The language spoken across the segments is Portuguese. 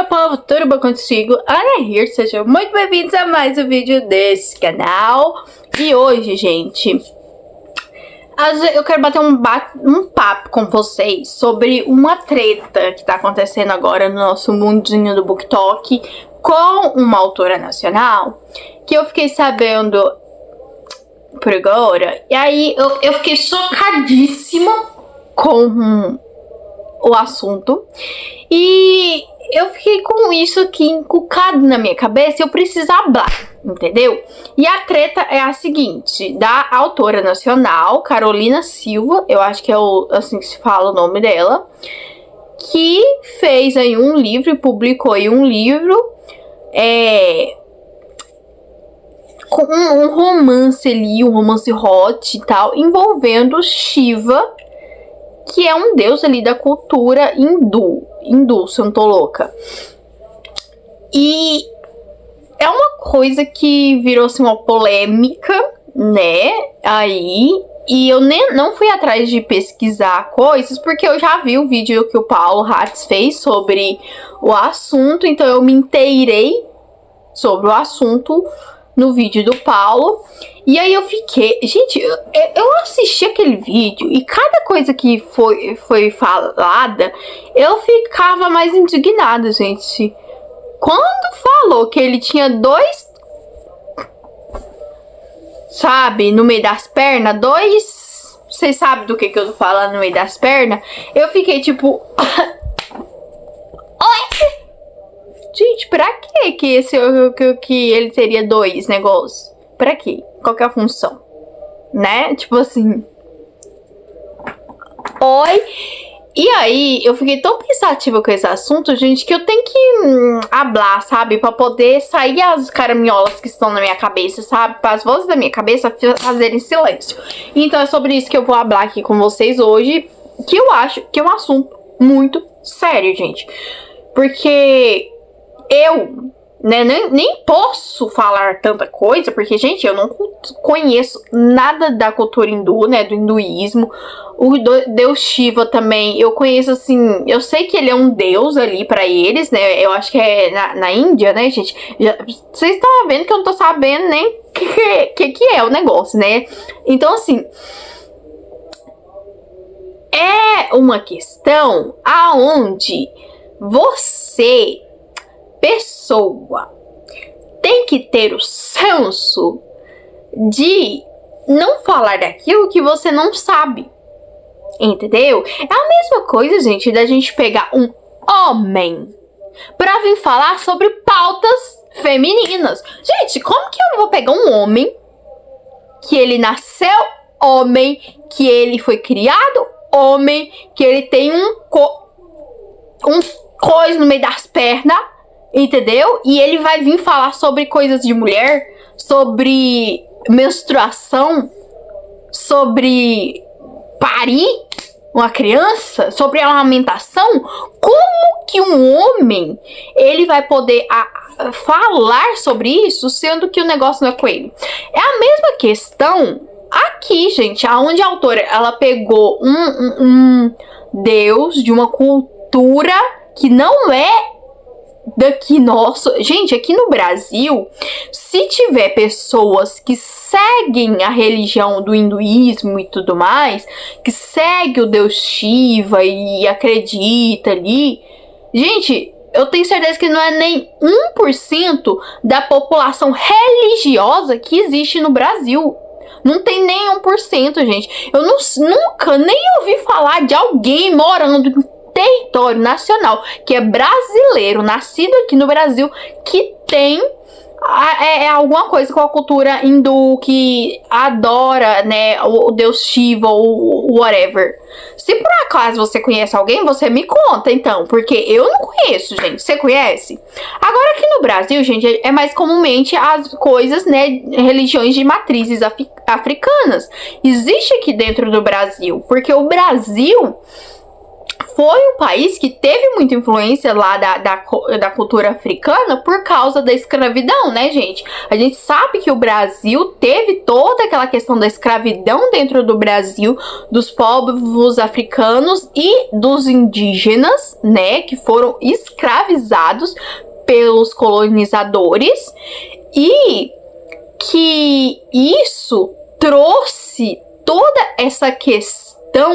povo, tudo bom contigo? Ana here, sejam muito bem-vindos a mais um vídeo desse canal. E hoje, gente, eu quero bater um papo com vocês sobre uma treta que tá acontecendo agora no nosso mundinho do BookTok com uma autora nacional, que eu fiquei sabendo por agora. E aí eu fiquei chocadíssima com o assunto. E eu fiquei com isso aqui encucado na minha cabeça e eu preciso hablar, entendeu? E a treta é a seguinte, da autora nacional, Carolina Silva, eu acho que é assim que se fala o nome dela, que fez aí um livro e publicou aí um livro com um romance ali, um romance hot e tal, envolvendo Shiva, que é um deus ali da cultura hindu, se eu não tô louca. E é uma coisa que virou assim uma polêmica, né, aí, e eu não fui atrás de pesquisar coisas, porque eu já vi o vídeo que o Paulo Hatz fez sobre o assunto, então eu me inteirei sobre o assunto no vídeo do Paulo. E aí eu fiquei... Gente, eu assisti aquele vídeo e cada coisa que foi falada, eu ficava mais indignada, gente. Quando falou que ele tinha dois... Sabe, no meio das pernas, dois... Vocês sabem do que eu tô falando no meio das pernas? Eu fiquei tipo... Oi? Gente, pra quê que ele teria dois negócios? Pra quê? Qual que é a função? Né? Tipo assim... Oi? E aí, eu fiquei tão pensativa com esse assunto, gente, que eu tenho que hablar, sabe? Pra poder sair as caraminholas que estão na minha cabeça, sabe? Para as vozes da minha cabeça fazerem silêncio. Então é sobre isso que eu vou hablar aqui com vocês hoje, que eu acho que é um assunto muito sério, gente. Porque eu... né, nem posso falar tanta coisa, porque, gente, eu não conheço nada da cultura hindu, né, do hinduísmo. O deus Shiva também, eu conheço, assim, eu sei que ele é um deus ali pra eles, né, eu acho que é na Índia, né, gente. Vocês estão vendo que eu não tô sabendo nem que é o negócio, né. Então, assim, é uma questão aonde você... pessoa tem que ter o senso de não falar daquilo que você não sabe, entendeu? É a mesma coisa, gente, da gente pegar um homem pra vir falar sobre pautas femininas. Gente, como que eu vou pegar um homem que ele nasceu homem, que ele foi criado homem, que ele tem um coisa no meio das pernas, entendeu? E ele vai vir falar sobre coisas de mulher, sobre menstruação, sobre parir uma criança, sobre amamentação. Como que um homem, ele vai poder falar sobre isso, sendo que o negócio não é com ele? É a mesma questão aqui, gente, aonde a autora, ela pegou um deus de uma cultura que não é daqui nosso. Gente, aqui no Brasil, se tiver pessoas que seguem a religião do hinduísmo e tudo mais, que segue o deus Shiva e acredita ali, gente, eu tenho certeza que não é nem 1% da população religiosa que existe no Brasil. Não tem nem 1%, gente. Eu nunca nem ouvi falar de alguém morando território nacional, que é brasileiro, nascido aqui no Brasil, que tem alguma coisa com a cultura hindu, que adora, né, o deus Shiva ou whatever. Se por acaso você conhece alguém, você me conta, então, porque eu não conheço, gente. Você conhece? Agora aqui no Brasil, gente, é mais comumente as coisas, né, religiões de matrizes africanas. Existe aqui dentro do Brasil, porque o Brasil... foi um país que teve muita influência lá da cultura africana por causa da escravidão, né, gente? A gente sabe que o Brasil teve toda aquela questão da escravidão dentro do Brasil, dos povos africanos e dos indígenas, né, que foram escravizados pelos colonizadores, e que isso trouxe toda essa questão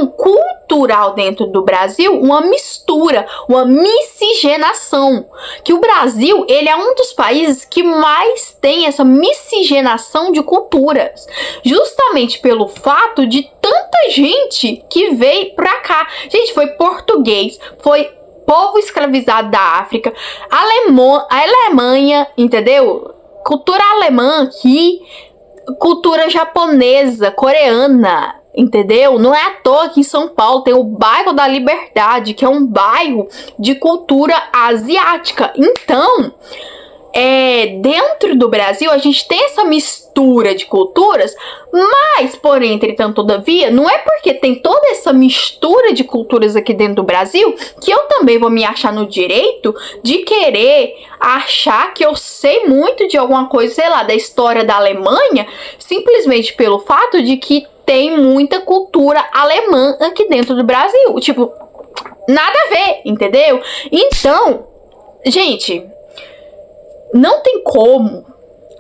cultural dentro do Brasil, uma mistura, uma miscigenação, que o Brasil, ele é um dos países que mais tem essa miscigenação de culturas, justamente pelo fato de tanta gente que veio pra cá. Gente, foi português, foi povo escravizado da África, a Alemanha, entendeu? Cultura alemã aqui, cultura japonesa, coreana, entendeu? Não é à toa que em São Paulo tem o bairro da Liberdade, que é um bairro de cultura asiática. Então, dentro do Brasil a gente tem essa mistura de culturas, mas, porém, entretanto, todavia, não é porque tem toda essa mistura de culturas aqui dentro do Brasil que eu também vou me achar no direito de querer achar que eu sei muito de alguma coisa, sei lá, da história da Alemanha, simplesmente pelo fato de que tem muita cultura alemã aqui dentro do Brasil. Tipo, nada a ver, entendeu? Então, gente, não tem como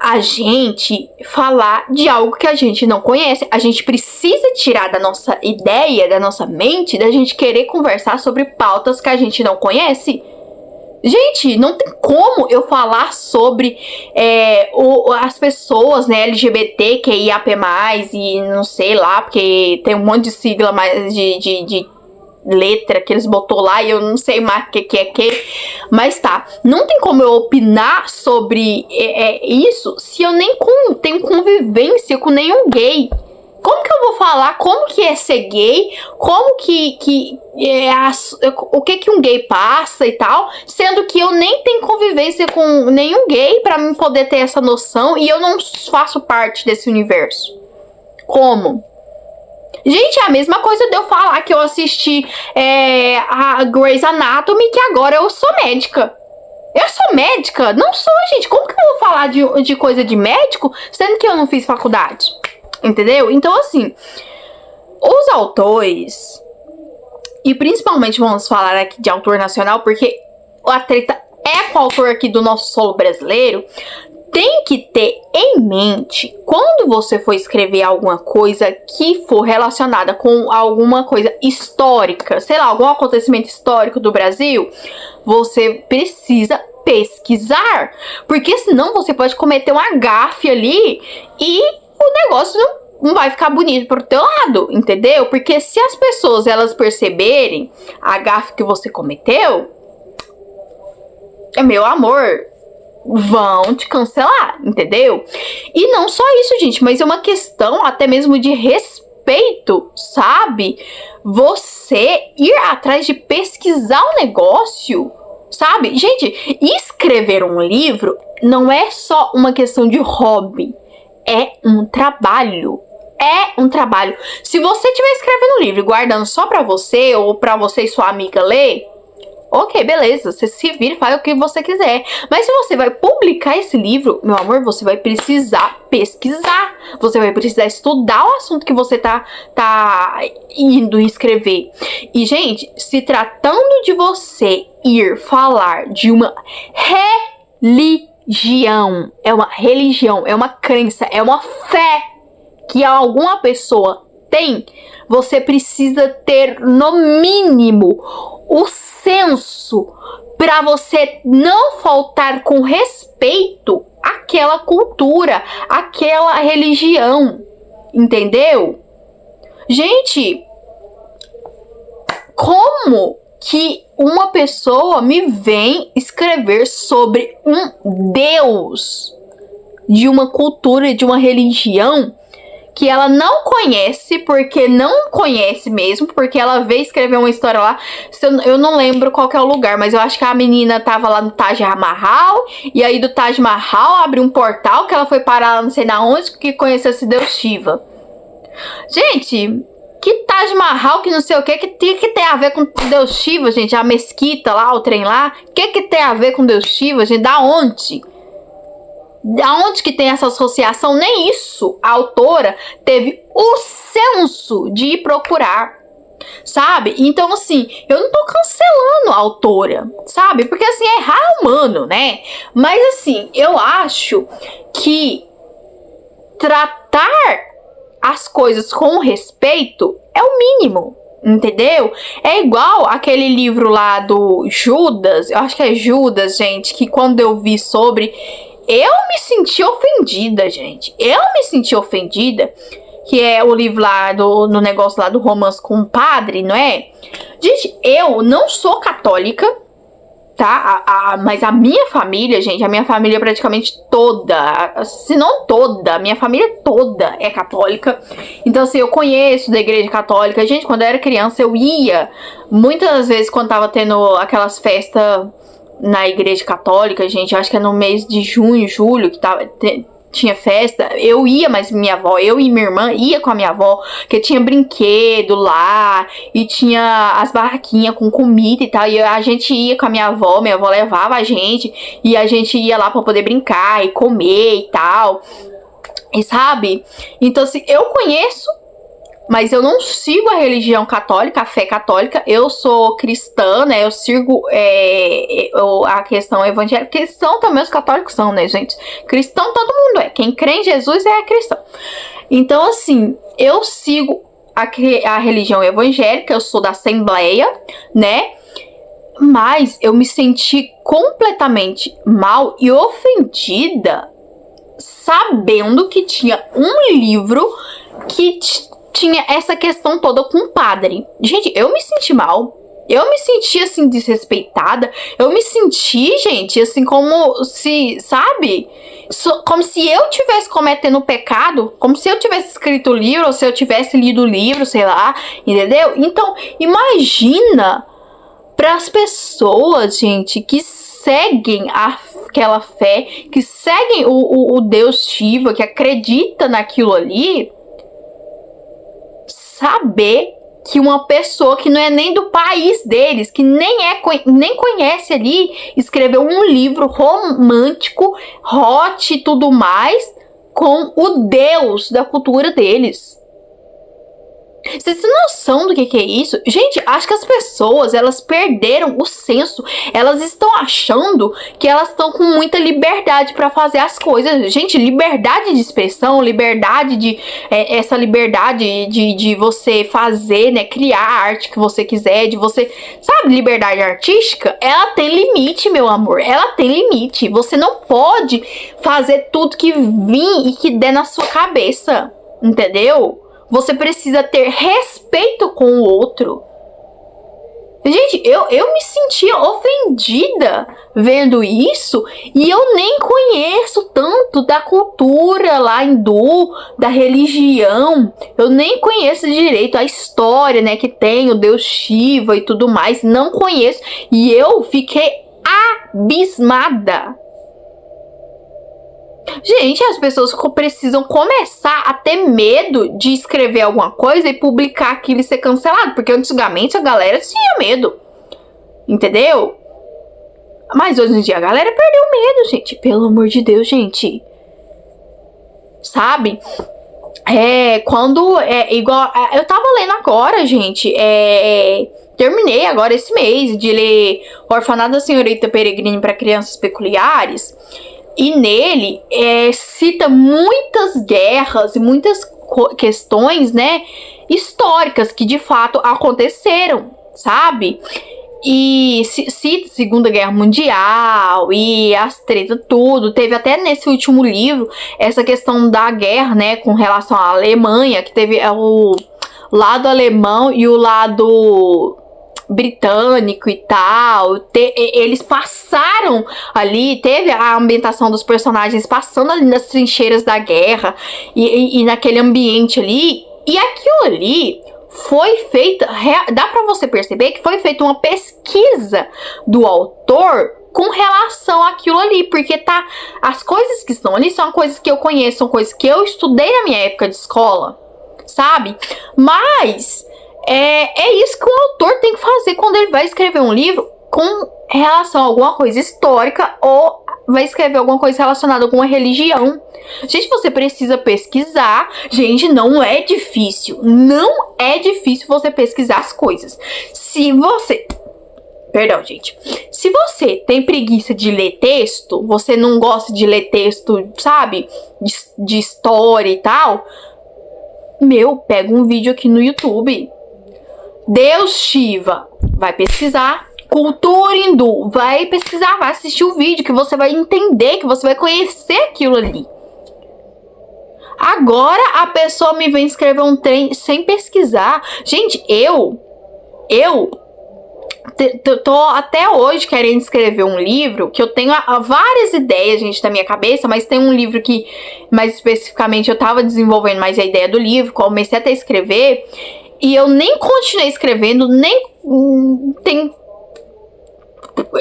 a gente falar de algo que a gente não conhece. A gente precisa tirar da nossa ideia, da nossa mente, da gente querer conversar sobre pautas que a gente não conhece. Gente, não tem como eu falar sobre as pessoas, né, LGBT, QIAP+, e não sei lá, porque tem um monte de sigla mais de letra que eles botou lá e eu não sei mais o que é que, mas tá, não tem como eu opinar sobre isso se eu nem tenho convivência com nenhum gay. Como que eu vou falar como que é ser gay, como o que um gay passa e tal, sendo que eu nem tenho convivência com nenhum gay pra mim poder ter essa noção e eu não faço parte desse universo? Como? Gente, é a mesma coisa de eu falar que eu assisti a Grey's Anatomy, que agora eu sou médica. Eu sou médica? Não sou, gente. Como que eu vou falar de coisa de médico, sendo que eu não fiz faculdade? Entendeu? Então, assim, os autores, e principalmente vamos falar aqui de autor nacional, porque a treta é com o autor aqui do nosso solo brasileiro, tem que ter em mente, quando você for escrever alguma coisa que for relacionada com alguma coisa histórica, sei lá, algum acontecimento histórico do Brasil, você precisa pesquisar, porque senão você pode cometer uma gafe ali e o negócio não vai ficar bonito pro teu lado, entendeu? Porque se as pessoas, elas perceberem a gafe que você cometeu, meu amor, vão te cancelar, entendeu? E não só isso, gente, mas é uma questão até mesmo de respeito, sabe? Você ir atrás de pesquisar o negócio, sabe? Gente, escrever um livro não é só uma questão de hobby, é um trabalho. É um trabalho. Se você estiver escrevendo um livro e guardando só pra você, ou pra você e sua amiga ler, ok, beleza, você se vira e faz o que você quiser. Mas se você vai publicar esse livro, meu amor, você vai precisar pesquisar. Você vai precisar estudar o assunto que você tá indo escrever. E, gente, se tratando de você ir falar de uma religião, é uma crença, é uma fé que alguma pessoa tem, você precisa ter, no mínimo, o senso para você não faltar com respeito àquela cultura, àquela religião, entendeu? Gente, como que uma pessoa me vem escrever sobre um Deus de uma cultura, de uma religião que ela não conhece, porque não conhece mesmo, porque ela veio escrever uma história lá, eu não lembro qual que é o lugar, mas eu acho que a menina tava lá no Taj Mahal, e aí do Taj Mahal abriu um portal que ela foi parar lá não sei na onde, que conheceu esse Deus Shiva. Gente, Que Taj Mahal, que não sei o que tem a ver com Deus Shiva, gente? A mesquita lá, o trem lá. Que tem a ver com Deus Shiva, gente? Da onde? Da onde que tem essa associação? Nem isso a autora teve o senso de ir procurar, sabe? Então, assim, eu não tô cancelando a autora, sabe? Porque, assim, errar é humano, né? Mas, assim, eu acho que tratar as coisas com respeito é o mínimo, entendeu? É igual aquele livro lá do Judas, eu acho que é Judas, gente, que quando eu vi sobre, eu me senti ofendida, gente. Eu me senti ofendida, que é o livro lá no negócio lá do romance com o padre, não é? Gente, eu não sou católica, tá? Mas a minha família, gente, a minha família praticamente toda, se não toda, a minha família toda é católica. Então, assim, eu conheço da igreja católica. Gente, quando eu era criança, eu ia muitas vezes quando tava tendo aquelas festas na igreja católica, gente, acho que é no mês de junho, julho, que tinha festa, eu ia, mas minha avó, eu e minha irmã ia com a minha avó, que tinha brinquedo lá, e tinha as barraquinhas com comida e tal, e a gente ia com a minha avó levava a gente, e a gente ia lá pra poder brincar e comer e tal, e sabe? Então, assim, eu conheço, mas eu não sigo a religião católica, a fé católica. Eu sou cristã, né? Eu sigo a questão evangélica. Cristão também os católicos são, né, gente? Cristão todo mundo é. Quem crê em Jesus é cristão. Então, assim, eu sigo a religião evangélica. Eu sou da Assembleia, né? Mas eu me senti completamente mal e ofendida sabendo que tinha um livro que tinha essa questão toda com o padre. Gente, eu me senti mal. Eu me senti, assim, desrespeitada. Eu me senti, gente, assim, como se, sabe? Como se eu tivesse cometendo pecado. Como se eu tivesse escrito o livro, ou se eu tivesse lido o livro, sei lá. Entendeu? Então, imagina para as pessoas, gente, que seguem aquela fé, que seguem o Deus Shiva, que acredita naquilo ali, saber que uma pessoa que não é nem do país deles, que nem conhece ali, escreveu um livro romântico, hot e tudo mais, com o Deus da cultura deles. Vocês têm noção do que é isso? Gente, acho que as pessoas, elas perderam o senso. Elas estão achando que elas estão com muita liberdade pra fazer as coisas. Gente, liberdade de expressão, liberdade de... essa liberdade de você fazer, né? Criar a arte que você quiser, de você... Sabe, liberdade artística? Ela tem limite, meu amor. Ela tem limite. Você não pode fazer tudo que vir e que der na sua cabeça. Entendeu? Você precisa ter respeito com o outro. Gente, eu me sentia ofendida vendo isso. E eu nem conheço tanto da cultura lá hindu, da religião. Eu nem conheço direito a história, né, que tem o Deus Shiva e tudo mais. Não conheço. E eu fiquei abismada. Gente, as pessoas precisam começar a ter medo de escrever alguma coisa e publicar aquilo e ser cancelado. Porque antigamente a galera tinha medo. Entendeu? Mas hoje em dia a galera perdeu medo, gente. Pelo amor de Deus, gente. Sabe? Quando igual... Eu tava lendo agora, gente. Terminei agora esse mês de ler Orfanato da Senhorita Peregrine para Crianças Peculiares. E nele cita muitas guerras e muitas questões, né, históricas que de fato aconteceram, sabe? E cita Segunda Guerra Mundial e as tretas, tudo. Teve até nesse último livro essa questão da guerra, né, com relação à Alemanha, que teve o lado alemão e o lado britânico e tal. Eles passaram ali, teve a ambientação dos personagens passando ali nas trincheiras da guerra e naquele ambiente ali, e aquilo ali foi feita, dá pra você perceber que foi feita uma pesquisa do autor com relação àquilo ali, porque as coisas que estão ali são coisas que eu conheço, são coisas que eu estudei na minha época de escola, sabe? Mas é isso que o autor tem que fazer quando ele vai escrever um livro com relação a alguma coisa histórica ou vai escrever alguma coisa relacionada a alguma religião. Gente, você precisa pesquisar. Gente, não é difícil. Não é difícil você pesquisar as coisas. Se você... Perdão, gente. Se você tem preguiça de ler texto, você não gosta de ler texto, sabe? De história e tal. Pega um vídeo aqui no YouTube. Deus Shiva. Vai pesquisar. Cultura hindu. Vai pesquisar, vai assistir o vídeo que você vai entender, que você vai conhecer aquilo ali. Agora a pessoa me vem escrever um trem sem pesquisar. Gente, eu tô até hoje querendo escrever um livro, que eu tenho várias ideias, gente, na minha cabeça, mas tem um livro que, mais especificamente, eu tava desenvolvendo mais a ideia do livro, comecei até a escrever, e eu nem continuei escrevendo, nem tem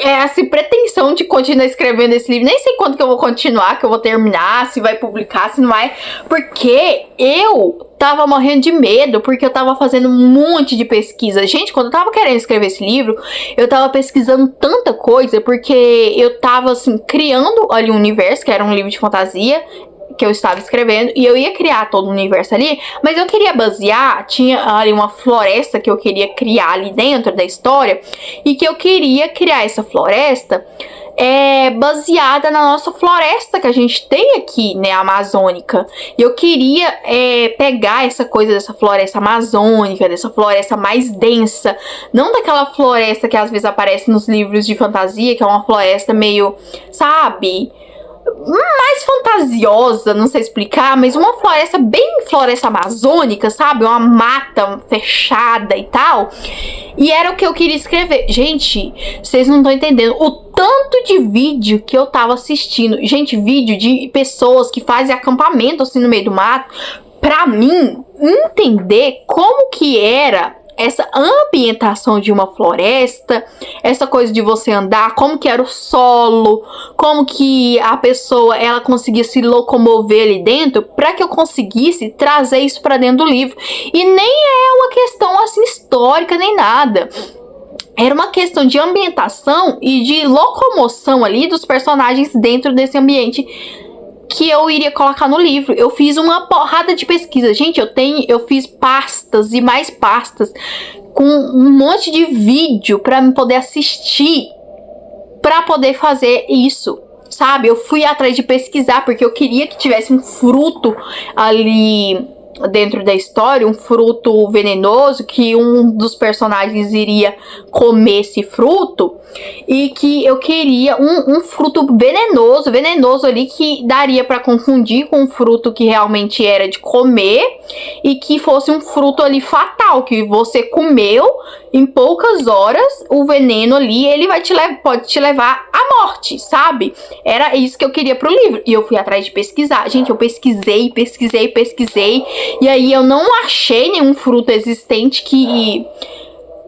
essa pretensão de continuar escrevendo esse livro. Nem sei quando que eu vou continuar, que eu vou terminar, se vai publicar, se não vai. Porque eu tava morrendo de medo, porque eu tava fazendo um monte de pesquisa. Gente, quando eu tava querendo escrever esse livro, eu tava pesquisando tanta coisa, porque eu tava, assim, criando ali um universo, que era um livro de fantasia, que eu estava escrevendo, e eu ia criar todo o universo ali, mas eu queria basear, tinha ali uma floresta que eu queria criar ali dentro da história, e que eu queria criar essa floresta baseada na nossa floresta que a gente tem aqui, né, amazônica. E eu queria pegar essa coisa dessa floresta amazônica, dessa floresta mais densa, não daquela floresta que às vezes aparece nos livros de fantasia, que é uma floresta meio, sabe, mais fantasiosa, não sei explicar, mas uma floresta bem floresta amazônica, sabe? Uma mata fechada e tal. E era o que eu queria escrever. Gente, vocês não estão entendendo o tanto de vídeo que eu tava assistindo. Gente, vídeo de pessoas que fazem acampamento assim no meio do mato, pra mim entender como que era essa ambientação de uma floresta, essa coisa de você andar, como que era o solo, como que a pessoa ela conseguia se locomover ali dentro, para que eu conseguisse trazer isso para dentro do livro. E nem é uma questão assim histórica nem nada. Era uma questão de ambientação e de locomoção ali dos personagens dentro desse ambiente que eu iria colocar no livro. Eu fiz uma porrada de pesquisa. Gente, eu fiz pastas e mais pastas com um monte de vídeo para me poder assistir, para poder fazer isso, sabe? Eu fui atrás de pesquisar porque eu queria que tivesse um fruto ali dentro da história, um fruto venenoso, que um dos personagens iria comer esse fruto, e que eu queria um fruto venenoso ali, que daria para confundir com um fruto que realmente era de comer, e que fosse um fruto ali fatal, que você comeu, em poucas horas, o veneno ali, ele pode te levar à morte, sabe? Era isso que eu queria pro livro. E eu fui atrás de pesquisar. Gente, eu pesquisei. E aí eu não achei nenhum fruto existente que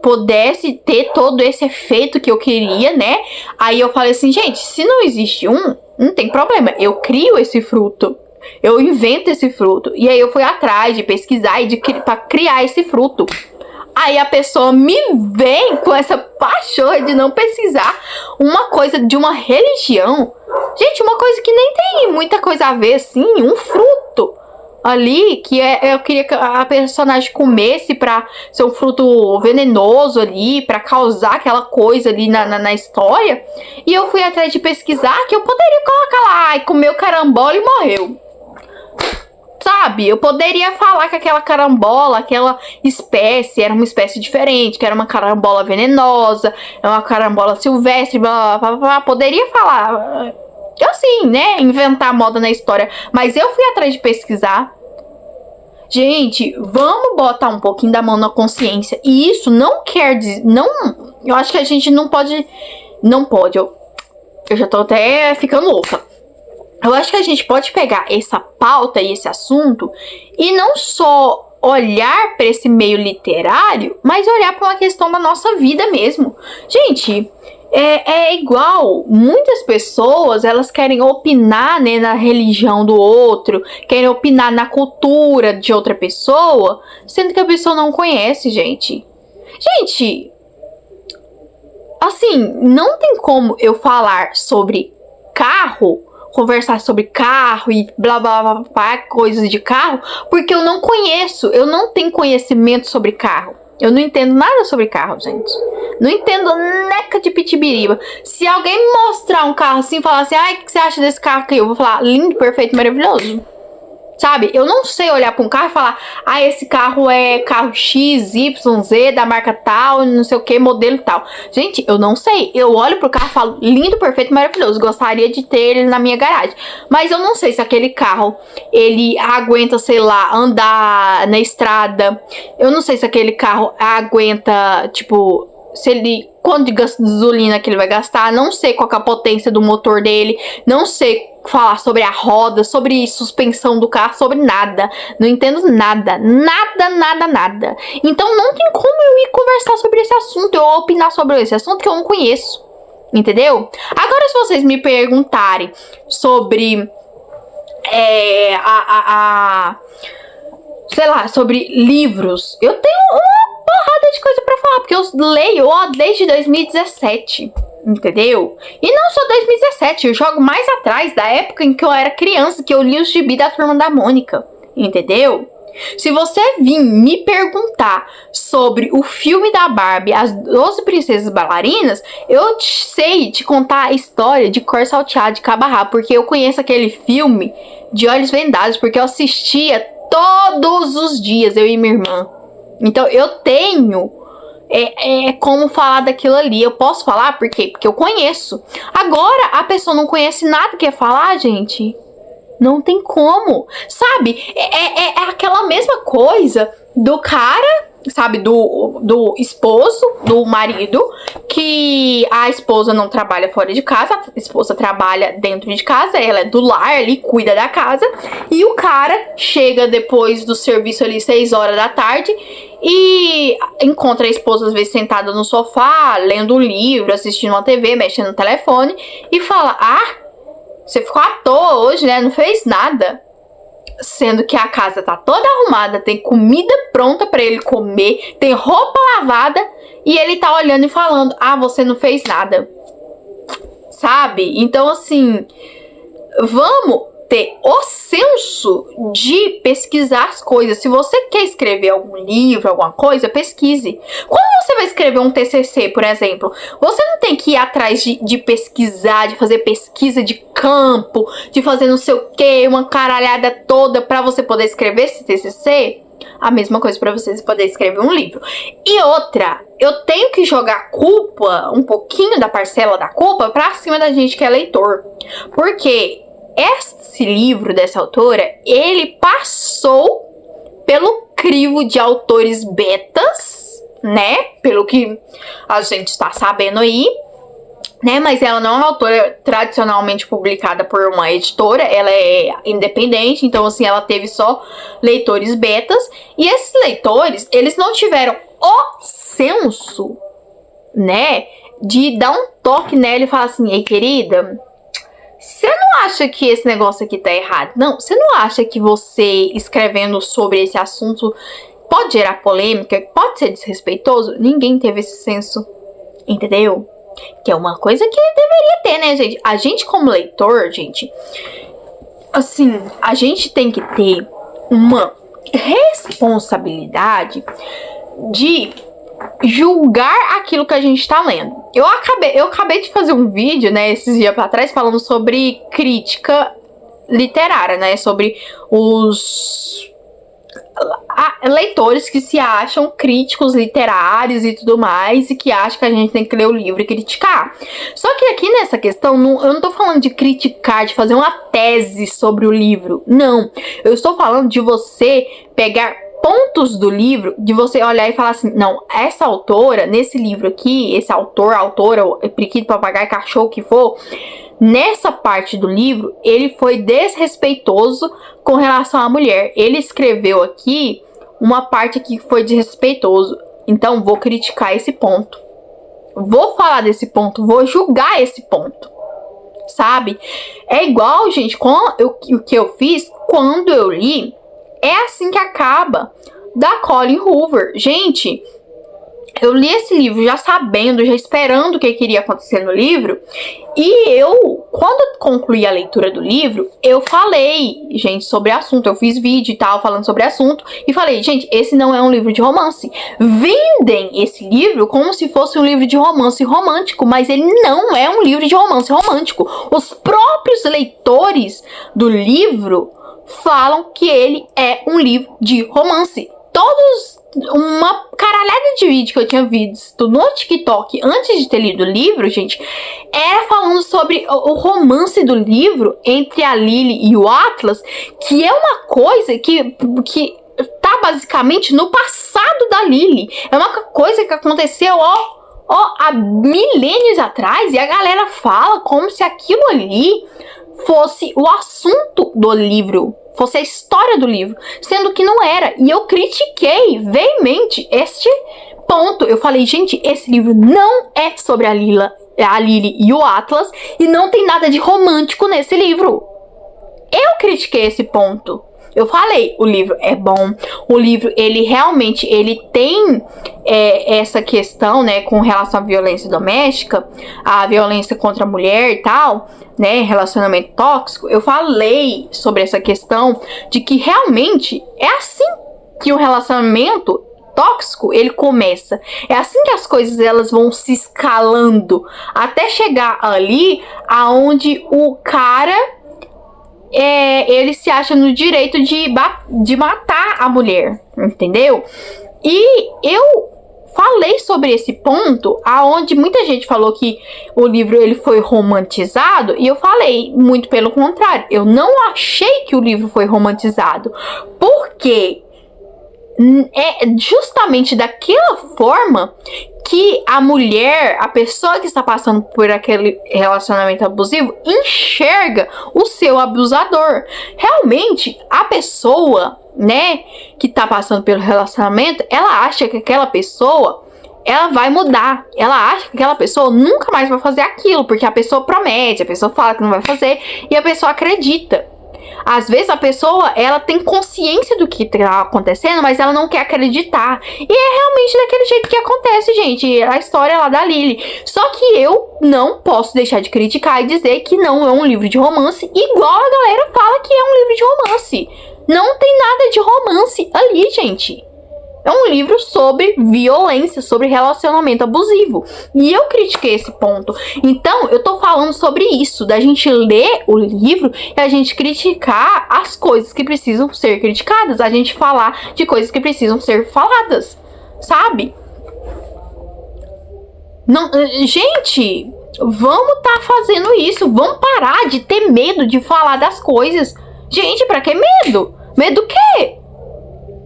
pudesse ter todo esse efeito que eu queria, né? Aí eu falei assim, gente, se não existe não tem problema. Eu crio esse fruto. Eu invento esse fruto. E aí eu fui atrás de pesquisar e pra criar esse fruto. Aí a pessoa me vem com essa pachorra de não pesquisar uma coisa de uma religião. Gente, uma coisa que nem tem muita coisa a ver, assim, um fruto ali, que eu queria que a personagem comesse pra ser um fruto venenoso ali, pra causar aquela coisa ali na história. E eu fui atrás de pesquisar que eu poderia colocar lá, e comeu carambola e morreu. Sabe, eu poderia falar que aquela carambola, aquela espécie, era uma espécie diferente, que era uma carambola venenosa, é uma carambola silvestre, blá, blá, blá, blá. Poderia falar, assim, né, inventar moda na história, mas eu fui atrás de pesquisar. Gente, vamos botar um pouquinho da mão na consciência, e isso não quer dizer, eu acho que a gente não pode, eu já tô até ficando louca. Eu acho que a gente pode pegar essa pauta e esse assunto e não só olhar para esse meio literário, mas olhar para uma questão da nossa vida mesmo. Gente, É igual, muitas pessoas, elas querem opinar, né, na religião do outro, querem opinar na cultura de outra pessoa, sendo que a pessoa não conhece, gente. Gente, assim, não tem como eu falar sobre carro, conversar sobre carro e blá blá blá blá, coisas de carro, porque eu não conheço, eu não tenho conhecimento sobre carro. Eu não entendo nada sobre carro, gente. Não entendo neca de pitibiriba. Se alguém me mostrar um carro assim e falar assim, ai, o que você acha desse carro aqui? Eu vou falar, lindo, perfeito, maravilhoso. Sabe? Eu não sei olhar pra um carro e falar, ah, esse carro é carro X, Y, Z, da marca tal, não sei o que, modelo tal. Gente, eu não sei. Eu olho pro carro e falo, lindo, perfeito, maravilhoso. Gostaria de ter ele na minha garagem. Mas eu não sei se aquele carro, ele aguenta, sei lá, andar na estrada. Eu não sei se aquele carro aguenta, tipo, se ele... quanto de gasolina que ele vai gastar. Não sei qual que é a potência do motor dele. Não sei falar sobre a roda, sobre suspensão do carro, sobre nada. Não entendo nada. Nada, nada, nada. Então não tem como eu ir conversar sobre esse assunto, eu opinar sobre esse assunto que eu não conheço. Entendeu? Agora, se vocês me perguntarem sobre sei lá, sobre livros, eu tenho uma porrada de coisa pra falar, porque eu leio, ó, desde 2017. Entendeu? E não só 2017, eu jogo mais atrás, da época em que eu era criança, que eu li os gibi da Turma da Mônica. Entendeu? Se você vir me perguntar sobre o filme da Barbie, As 12 Princesas Bailarinas, eu sei te contar a história de cor salteada de cabo a rabo, porque eu conheço aquele filme de olhos vendados, porque eu assistia todos os dias, eu e minha irmã. Então eu tenho como falar daquilo ali. Eu posso falar por quê? Porque eu conheço. Agora a pessoa não conhece nada que quer falar, gente. Não tem como. Sabe? É aquela mesma coisa do cara, sabe? Do esposo, do marido, que a esposa não trabalha fora de casa, a esposa trabalha dentro de casa, ela é do lar ali, cuida da casa, e o cara chega depois do serviço ali 6 horas da tarde e encontra a esposa às vezes sentada no sofá, lendo um livro, assistindo uma TV, mexendo no telefone, e fala, ah, você ficou à toa hoje, né? Não fez nada. Sendo que a casa tá toda arrumada, tem comida pronta pra ele comer, tem roupa lavada, e ele tá olhando e falando, ah, você não fez nada. Sabe? Então, assim, vamos ter o senso de pesquisar as coisas. Se você quer escrever algum livro, alguma coisa, pesquise. Quando você vai escrever um TCC, por exemplo, você não tem que ir atrás de pesquisar, de fazer pesquisa de campo, de fazer não sei o que, uma caralhada toda pra você poder escrever esse TCC. A mesma coisa pra você poder escrever um livro. E outra, eu tenho que jogar culpa, um pouquinho da parcela da culpa, pra cima da gente que é leitor. Porque esse livro dessa autora, ele passou pelo crivo de autores betas, né? Pelo que a gente está sabendo aí, né? Mas ela não é uma autora tradicionalmente publicada por uma editora, ela é independente, então assim, ela teve só leitores betas, e esses leitores, eles não tiveram o senso, né, de dar um toque nela e falar assim, ei querida, você não acha que esse negócio aqui tá errado? Não, você não acha que você escrevendo sobre esse assunto pode gerar polêmica, pode ser desrespeitoso? Ninguém teve esse senso, entendeu? Que é uma coisa que deveria ter, né, gente? A gente como leitor, gente, assim, a gente tem que ter uma responsabilidade de julgar aquilo que a gente tá lendo. Eu acabei de fazer um vídeo, né, esses dias pra trás, falando sobre crítica literária, né, sobre os leitores que se acham críticos literários e tudo mais, e que acham que a gente tem que ler o livro e criticar. Só que aqui nessa questão, eu não tô falando de criticar, de fazer uma tese sobre o livro, não. Eu estou falando de você pegar pontos do livro, de você olhar e falar assim, não, essa autora, nesse livro aqui, esse autor, autora, periquito, papagaio, cachorro, o que for, nessa parte do livro, ele foi desrespeitoso com relação à mulher. Ele escreveu aqui uma parte que foi desrespeitoso, então vou criticar esse ponto. vou falar desse ponto, vou julgar esse ponto, sabe? É igual, gente, o que eu fiz quando eu li É Assim que Acaba, da Colleen Hoover. Gente, eu li esse livro já sabendo, já esperando o que iria acontecer no livro. E quando eu concluí a leitura do livro, eu falei, gente, sobre o assunto. Eu fiz vídeo e tal, falando sobre o assunto. E falei, gente, esse não é um livro de romance. Vendem esse livro como se fosse um livro de romance romântico. Mas ele não é um livro de romance romântico. Os próprios leitores do livro falam que ele é um livro de romance. Uma caralhada de vídeo que eu tinha visto no TikTok antes de ter lido o livro, gente, era falando sobre o romance do livro entre a Lily e o Atlas, que é uma coisa que tá basicamente no passado da Lily. É uma coisa que aconteceu, há milênios atrás, e a galera fala como se aquilo ali fosse o assunto do livro, fosse a história do livro, sendo que não era. E eu critiquei veemente este ponto. Eu falei, gente, esse livro não é sobre a Lily e o Atlas, e não tem nada de romântico nesse livro. Eu critiquei esse ponto. Eu falei, o livro é bom, o livro, ele realmente, ele tem essa questão, né, com relação à violência doméstica, a violência contra a mulher e tal, né, relacionamento tóxico. Eu falei sobre essa questão de que realmente é assim que o relacionamento tóxico, ele começa. É assim que as coisas, elas vão se escalando, até chegar ali, aonde o cara... ele se acha no direito de matar a mulher, entendeu? E eu falei sobre esse ponto, aonde muita gente falou que o livro ele foi romantizado, e eu falei muito pelo contrário. Eu não achei que o livro foi romantizado, porque é justamente daquela forma que a mulher, a pessoa que está passando por aquele relacionamento abusivo, enxerga o seu abusador. Realmente, a pessoa, né, que está passando pelo relacionamento, ela acha que aquela pessoa, ela vai mudar. Ela acha que aquela pessoa nunca mais vai fazer aquilo, porque a pessoa promete, a pessoa fala que não vai fazer, e a pessoa acredita. Às vezes a pessoa, ela tem consciência do que está acontecendo, mas ela não quer acreditar. E é realmente daquele jeito que acontece, gente. A história lá da Lily. Só que eu não posso deixar de criticar e dizer que não é um livro de romance, igual a galera fala que é um livro de romance. Não tem nada de romance ali, gente. É um livro sobre violência, sobre relacionamento abusivo. E eu critiquei esse ponto. Então, eu tô falando sobre isso, da gente ler o livro e a gente criticar as coisas que precisam ser criticadas. A gente falar de coisas que precisam ser faladas, sabe? Não, gente, vamos tá fazendo isso. Vamos parar de ter medo de falar das coisas. Gente, pra que medo? Medo do quê?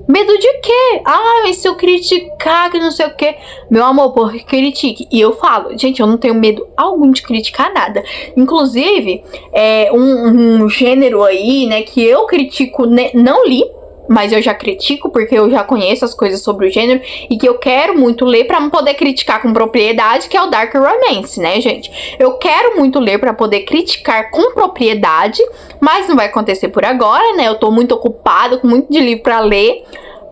Medo de quê? Ah, mas se eu criticar, que não sei o quê. Meu amor, por que critique? E eu falo, gente, eu não tenho medo algum de criticar nada. Inclusive, um gênero aí, né, que eu critico, né, não li, mas eu já critico porque eu já conheço as coisas sobre o gênero e que eu quero muito ler pra poder criticar com propriedade, que é o Dark Romance, né, gente? Eu quero muito ler pra poder criticar com propriedade, mas não vai acontecer por agora, né? Eu tô muito ocupada, com muito de livro pra ler,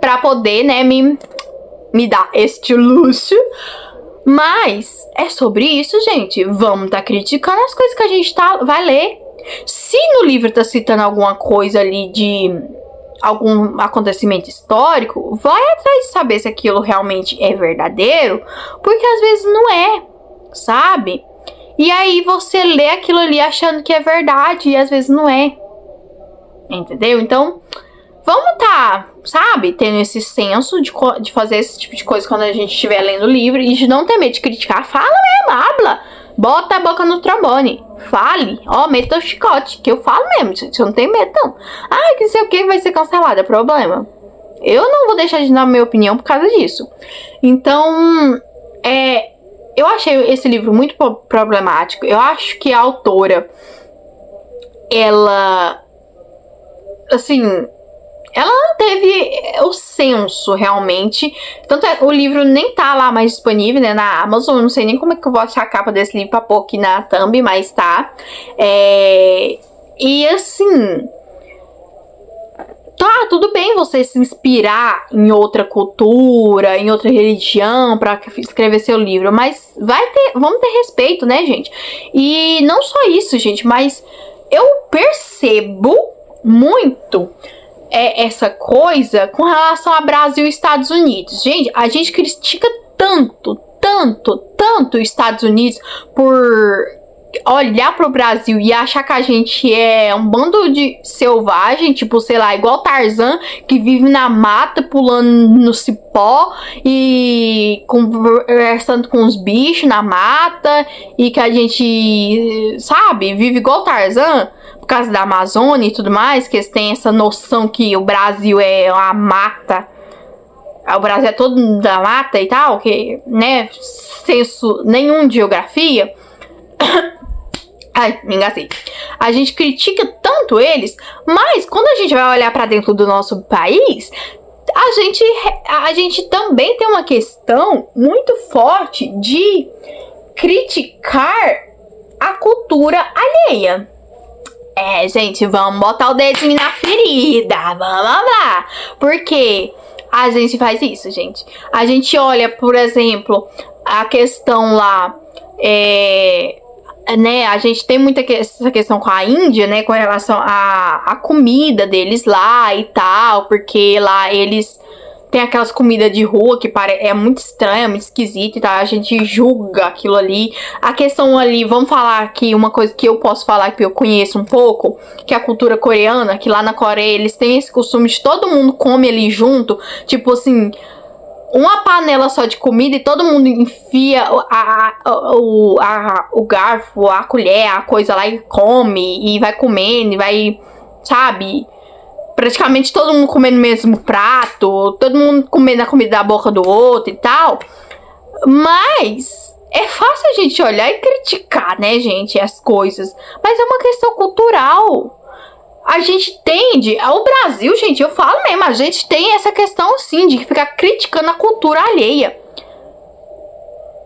pra poder, né, me dar este luxo. Mas é sobre isso, gente. Vamos tá criticando as coisas que a gente vai ler. Se no livro tá citando alguma coisa ali de algum acontecimento histórico, vai atrás de saber se aquilo realmente é verdadeiro, porque às vezes não é, sabe? E aí você lê aquilo ali achando que é verdade e às vezes não é, entendeu? Então, vamos tá, sabe, tendo esse senso de fazer esse tipo de coisa quando a gente estiver lendo o livro e de não ter medo de criticar. Fala mesmo, habla, bota a boca no trombone, fale, meta o chicote, que eu falo mesmo, eu não tenho medo não. Ah, que não sei o que vai ser cancelado, é problema. Eu não vou deixar de dar minha opinião por causa disso. Então, eu achei esse livro muito problemático. Eu acho que a autora, ela, assim, ela não teve o senso, realmente. Tanto é, o livro nem tá lá mais disponível, né, na Amazon. Eu não sei nem como é que eu vou achar a capa desse livro pra pôr aqui na thumb, mas tá. E assim, tá, tudo bem você se inspirar em outra cultura, em outra religião pra escrever seu livro, mas vamos ter respeito, né, gente? E não só isso, gente, mas eu percebo muito essa coisa com relação a Brasil e Estados Unidos. Gente, a gente critica tanto os Estados Unidos por olhar pro Brasil e achar que a gente é um bando de selvagem, tipo, sei lá, igual Tarzan, que vive na mata, pulando no cipó e conversando com os bichos na mata, e que a gente, sabe, vive igual Tarzan por causa da Amazônia e tudo mais, que eles têm essa noção que o Brasil é uma mata. O Brasil é todo da mata e tal, que, né, senso nenhum de geografia. Ai, me engasguei. A gente critica tanto eles, mas quando a gente vai olhar pra dentro do nosso país, a gente também tem uma questão muito forte de criticar a cultura alheia. Gente, vamos botar o dedinho na ferida, vamos lá. Porque a gente faz isso, gente. A gente olha, por exemplo, a questão lá, né, a gente tem muita essa questão com a Índia, né, com relação à comida deles lá e tal, porque lá eles têm aquelas comidas de rua que é muito estranha, muito esquisita e tal, a gente julga aquilo ali. A questão ali, vamos falar aqui uma coisa que eu posso falar que eu conheço um pouco, que é a cultura coreana, que lá na Coreia eles têm esse costume de todo mundo come ali junto, tipo assim, uma panela só de comida e todo mundo enfia o garfo, a colher, a coisa lá e come, e vai comendo, e vai, sabe, praticamente todo mundo comendo o mesmo prato, todo mundo comendo a comida da boca do outro e tal. Mas é fácil a gente olhar e criticar, né, gente, as coisas, mas é uma questão cultural. A gente tende, ao Brasil, gente, eu falo mesmo, a gente tem essa questão, assim, de ficar criticando a cultura alheia.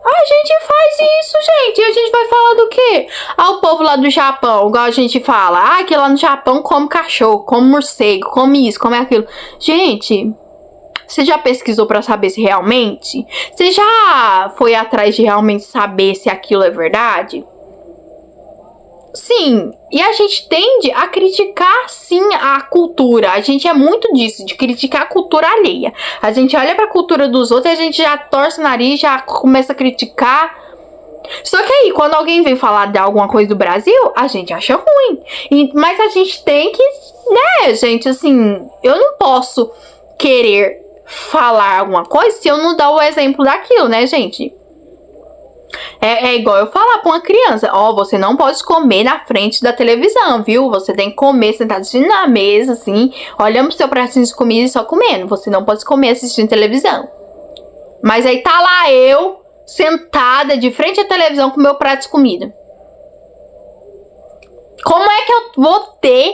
A gente faz isso, gente, e a gente vai falar do quê? O povo lá do Japão, igual a gente fala, que lá no Japão come cachorro, come morcego, come isso, come aquilo. Gente, você já pesquisou pra saber se realmente? Você já foi atrás de realmente saber se aquilo é verdade? Sim, e a gente tende a criticar, sim, a cultura. A gente é muito disso, de criticar a cultura alheia. A gente olha pra cultura dos outros e a gente já torce o nariz, já começa a criticar. Só que aí, quando alguém vem falar de alguma coisa do Brasil, a gente acha ruim. Mas a gente tem que, né, gente, assim, eu não posso querer falar alguma coisa se eu não dar o exemplo daquilo, né, gente? É igual eu falar pra uma criança, você não pode comer na frente da televisão, viu? Você tem que comer sentadinho na mesa, assim, olhando pro seu pratinho de comida e só comendo. Você não pode comer assistindo televisão. Mas aí tá lá eu, sentada de frente à televisão com meu prato de comida. Como é que eu vou ter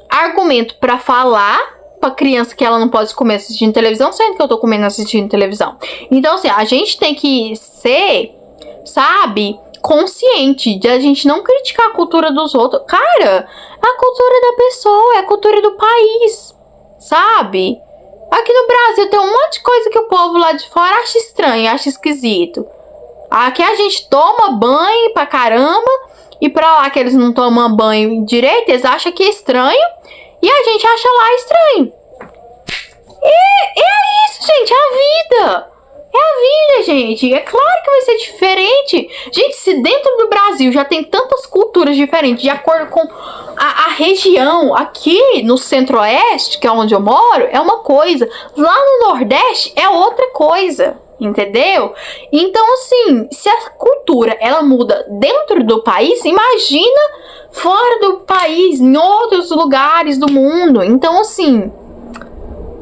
argumento pra falar pra criança que ela não pode comer assistindo televisão, sendo que eu tô comendo assistindo televisão? Então, assim, a gente tem que ser, sabe, consciente de a gente não criticar a cultura dos outros. Cara, a cultura da pessoa, é a cultura do país, sabe? Aqui no Brasil tem um monte de coisa que o povo lá de fora acha estranho, acha esquisito. Aqui a gente toma banho pra caramba, e pra lá que eles não tomam banho direito, eles acham que é estranho, e a gente acha lá estranho. E é isso, gente, é a vida. É a vida, gente. É claro que vai ser diferente. Gente, se dentro do Brasil já tem tantas culturas diferentes, de acordo com a região, aqui no Centro-Oeste, que é onde eu moro, é uma coisa. Lá no Nordeste é outra coisa. Entendeu? Então, assim, se a cultura, ela muda dentro do país, imagina fora do país, em outros lugares do mundo. Então, assim,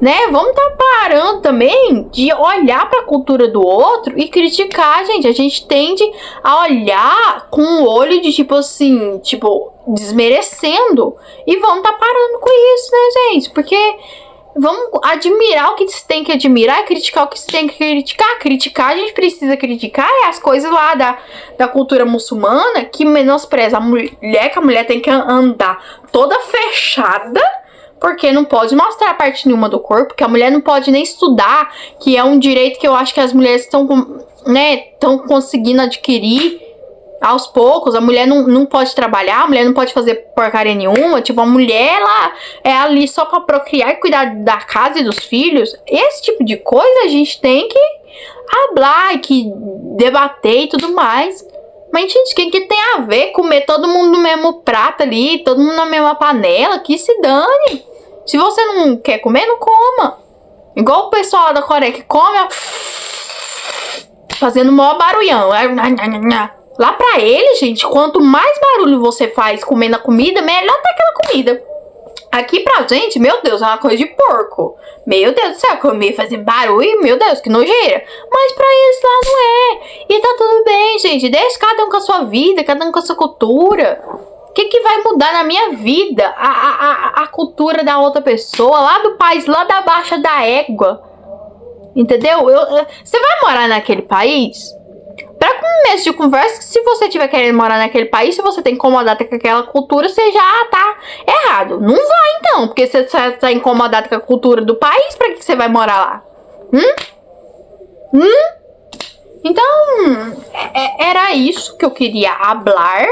né? Vamos tá parando também de olhar pra cultura do outro e criticar, gente. A gente tende a olhar com um olho de tipo assim, tipo, desmerecendo. E vamos tá parando com isso, né, gente? Porque vamos admirar o que se tem que admirar e criticar o que se tem que criticar. Criticar, a gente precisa criticar as coisas lá da cultura muçulmana que menospreza a mulher, que a mulher tem que andar toda fechada, porque não pode mostrar parte nenhuma do corpo, que a mulher não pode nem estudar, que é um direito que eu acho que as mulheres estão, né, estão conseguindo adquirir aos poucos. A mulher não pode trabalhar, a mulher não pode fazer porcaria nenhuma. Tipo, a mulher, ela é ali só pra procriar e cuidar da casa e dos filhos. Esse tipo de coisa a gente tem que hablar, que debater e tudo mais. Mas, gente, o que tem a ver comer todo mundo no mesmo prato ali, todo mundo na mesma panela? Que se dane. Se você não quer comer, não coma. Igual o pessoal lá da Coreia que come, ó, fazendo o maior barulhão. Lá pra ele, gente, quanto mais barulho você faz comendo a comida, melhor tá aquela comida. Aqui pra gente, meu Deus, é uma coisa de porco. Meu Deus do céu, comer, fazer barulho, meu Deus, que nojeira. Mas pra eles lá não é. E tá tudo bem, gente. Deixa cada um com a sua vida, cada um com a sua cultura. O que vai mudar na minha vida? A cultura da outra pessoa, lá do país, lá da baixa da égua. Entendeu? Você vai morar naquele país? Pra começo de conversa, se você estiver querendo morar naquele país, se você tá incomodado com aquela cultura, você já tá errado. Não vai então, porque você tá incomodado com a cultura do país, pra que você vai morar lá? Então, era isso que eu queria falar.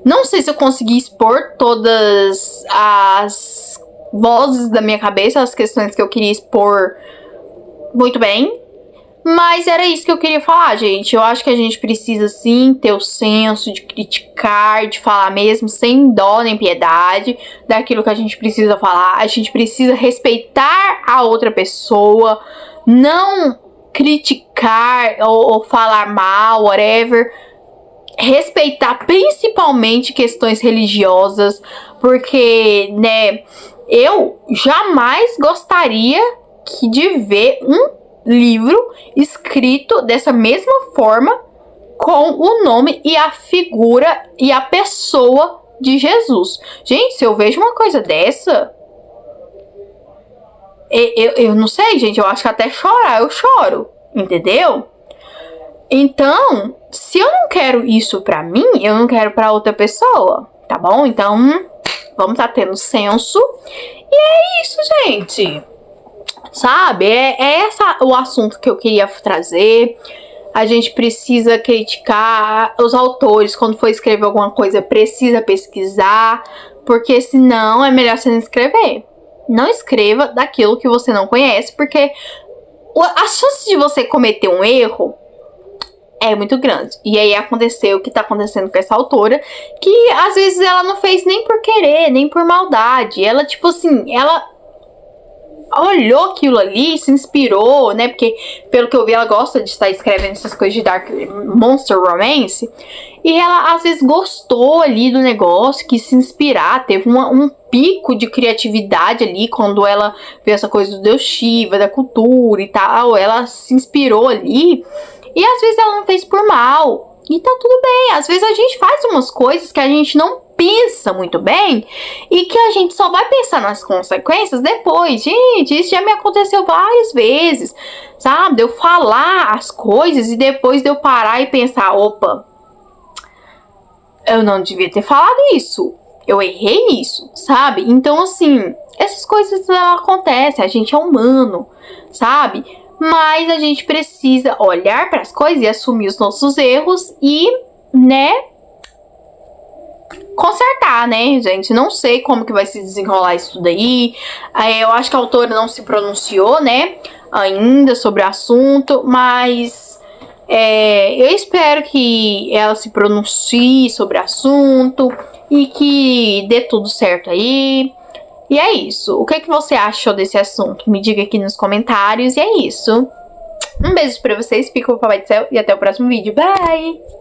Não sei se eu consegui expor todas as vozes da minha cabeça, as questões que eu queria expor muito bem. Mas era isso que eu queria falar, gente. Eu acho que a gente precisa, sim, ter o senso de criticar, de falar mesmo, sem dó nem piedade, daquilo que a gente precisa falar. A gente precisa respeitar a outra pessoa, não criticar ou falar mal, whatever. Respeitar principalmente questões religiosas, porque, né, eu jamais gostaria de ver um livro escrito dessa mesma forma, com o nome e a figura e a pessoa de Jesus. Gente, se eu vejo uma coisa dessa, eu não sei, gente, eu acho que até chorar eu choro, entendeu? Então, se eu não quero isso pra mim, eu não quero pra outra pessoa, tá bom? Então, vamos tá tendo senso. E é isso, gente. Sabe, é esse o assunto que eu queria trazer. A gente precisa criticar os autores. Quando for escrever alguma coisa, precisa pesquisar, porque senão é melhor você não escrever. Não escreva daquilo que você não conhece, porque a chance de você cometer um erro é muito grande. E aí aconteceu o que tá acontecendo com essa autora, que às vezes ela não fez nem por querer, nem por maldade. Ela, tipo assim, ela olhou aquilo ali, se inspirou, né? Porque, pelo que eu vi, ela gosta de estar escrevendo essas coisas de Dark Monster Romance. E ela, às vezes, gostou ali do negócio, quis se inspirar. Teve um pico de criatividade ali, quando ela viu essa coisa do Deus Shiva, da cultura e tal. Ela se inspirou ali. E, às vezes, ela não fez por mal. E tá tudo bem. Às vezes, a gente faz umas coisas que a gente não pensa muito bem e que a gente só vai pensar nas consequências depois. Gente, isso já me aconteceu várias vezes, sabe? De eu falar as coisas e depois de eu parar e pensar, opa, eu não devia ter falado isso, eu errei nisso, sabe? Então, assim, essas coisas não acontecem, a gente é humano, sabe? Mas a gente precisa olhar para as coisas e assumir os nossos erros e, né, consertar, né, gente? Não sei como que vai se desenrolar isso daí. Eu acho que a autora não se pronunciou, né, ainda sobre o assunto, mas eu espero que ela se pronuncie sobre o assunto e que dê tudo certo aí. E é isso. O que é que você achou desse assunto? Me diga aqui nos comentários. E é isso. Um beijo pra vocês. Fica com o Papai do Céu e até o próximo vídeo. Bye!